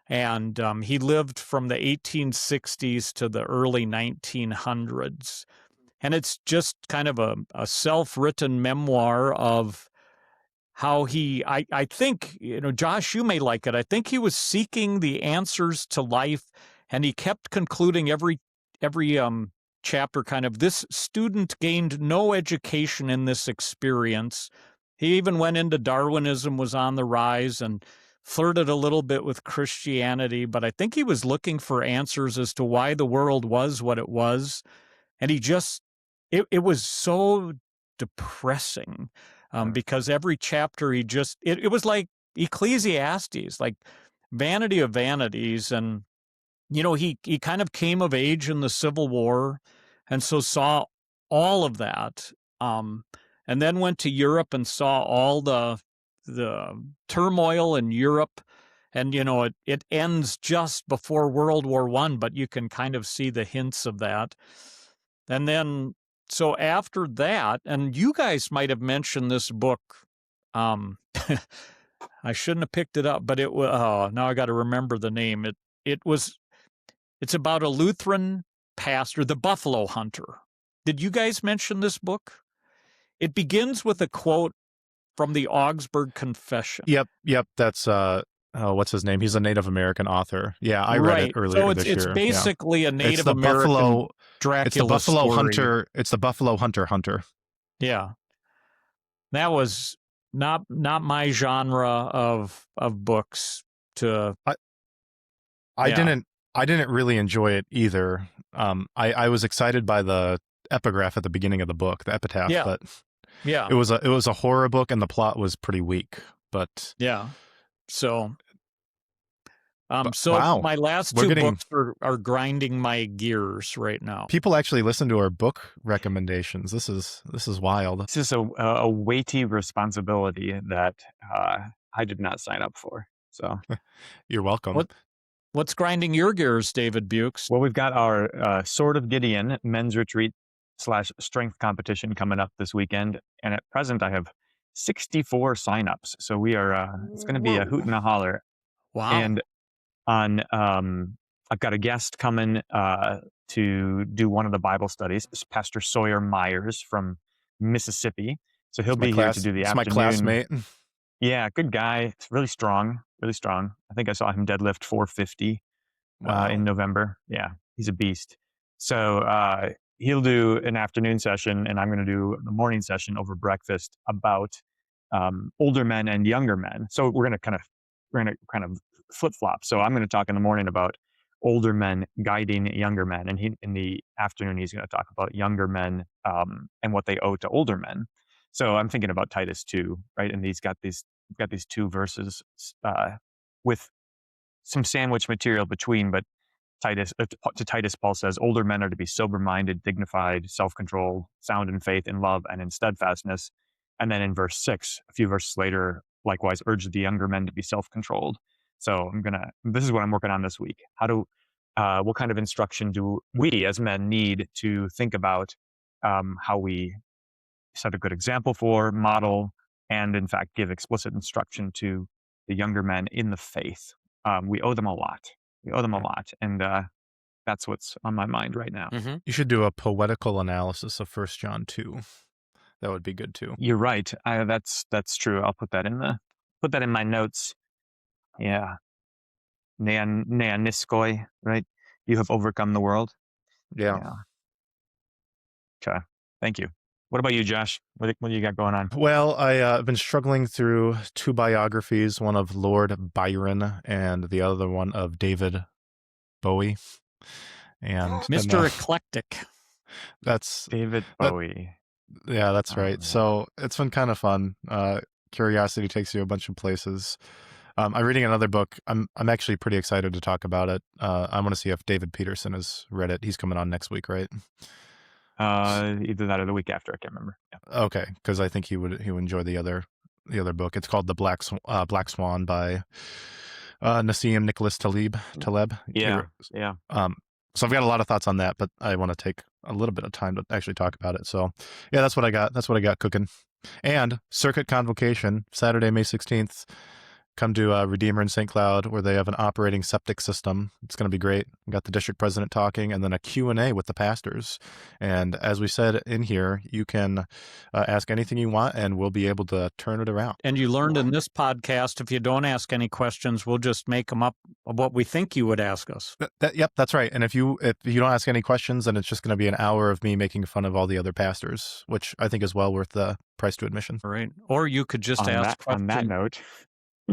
And he lived from the 1860s to the early 1900s. And it's just kind of a self-written memoir of how I think, Josh, you may like it. I think he was seeking the answers to life, and he kept concluding every chapter kind of, this student gained no education in this experience. He even went into Darwinism, was on the rise, and flirted a little bit with Christianity, but I think he was looking for answers as to why the world was what it was. And he just, it was so depressing. Because every chapter it was like Ecclesiastes, like vanity of vanities. And, he kind of came of age in the Civil War, and so saw all of that. And then went to Europe and saw all the turmoil in Europe. And, it ends just before World War I, but you can kind of see the hints of that. And then, so after that, and you guys might have mentioned this book. I shouldn't have picked it up, but it was, now I got to remember the name. It's about a Lutheran pastor, the Buffalo Hunter. Did you guys mention this book? It begins with a quote from the Augsburg Confession. Yep. That's, what's his name? He's a Native American author. Yeah, I read it earlier this year. So it's basically a Native American Dracula It's the Buffalo story. Hunter. It's the Buffalo Hunter. Yeah. That was not my genre of books. I didn't really enjoy it either. I was excited by the epigraph at the beginning of the book, the epitaph, but it was a horror book, and the plot was pretty weak. But so wow. My last 2 books are grinding my gears right now. People actually listen to our book recommendations. This is wild. This is a weighty responsibility that I did not sign up for. So you're welcome. What's grinding your gears, David Buchs? Well, we've got our Sword of Gideon men's retreat / strength competition coming up this weekend, and at present I have 64 signups. So we are. It's going to be a hoot and a holler. Wow! And I've got a guest coming to do one of the Bible studies. It's Pastor Sawyer Myers from Mississippi. So he'll be here to do the afternoon. My classmate. Yeah, good guy. It's really strong. I think I saw him deadlift 450 in November. Yeah, he's a beast. So he'll do an afternoon session, and I'm going to do the morning session over breakfast about older men and younger men. So we're going to kind of flip flop. So I'm going to talk in the morning about older men guiding younger men, and in the afternoon he's going to talk about younger men and what they owe to older men. So I'm thinking about Titus 2, right? And he's got these 2 verses with some sandwich material between, but to Titus, Paul says, older men are to be sober-minded, dignified, self-controlled, sound in faith, in love, and in steadfastness. And then in verse 6, a few verses later, likewise urge the younger men to be self-controlled. So this is what I'm working on this week. What kind of instruction do we as men need to think about how we set a good example for, model, and in fact give explicit instruction to the younger men in the faith. We owe them a lot. And that's what's on my mind right now. Mm-hmm. You should do a poetical analysis of 1 John 2. that would be good too. You're right. That's true. I'll put that in my notes. Yeah. Niskoi, right? You have overcome the world. Yeah. Okay. Thank you. What about you, Josh? What do you got going on? Well, I've been struggling through 2 biographies, one of Lord Byron and the other one of David Bowie. And Mr. Eclectic. That's David Bowie. Yeah, that's right. Yeah. So it's been kind of fun. Curiosity takes you a bunch of places. I'm reading another book. I'm actually pretty excited to talk about it. I want to see if David Peterson has read it. He's coming on next week, right? Either that or the week after. I can't remember. Yeah. Okay, because I think he would enjoy the other book. It's called The Black Swan by Nassim Nicholas Taleb. Yeah. So I've got a lot of thoughts on that, but I want to take a little bit of time to actually talk about it. So yeah, that's what I got cooking. And Circuit Convocation, Saturday, May 16th. Come to Redeemer in St. Cloud, where they have an operating septic system. It's going to be great. We got the district president talking, and then a Q&A with the pastors. And as we said in here, you can ask anything you want, and we'll be able to turn it around. And you learned in this podcast, if you don't ask any questions, we'll just make them up of what we think you would ask us. Yep, that's right. And if you don't ask any questions, then it's just going to be an hour of me making fun of all the other pastors, which I think is well worth the price to admission. All right. Or you could just ask questions. On that note.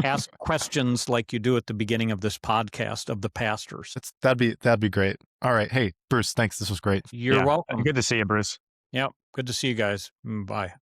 Ask questions like you do at the beginning of this podcast of the pastors. That'd be great. All right. Hey, Bruce, thanks. This was great. You're welcome. Good to see you, Bruce. Yep. Good to see you guys. Bye.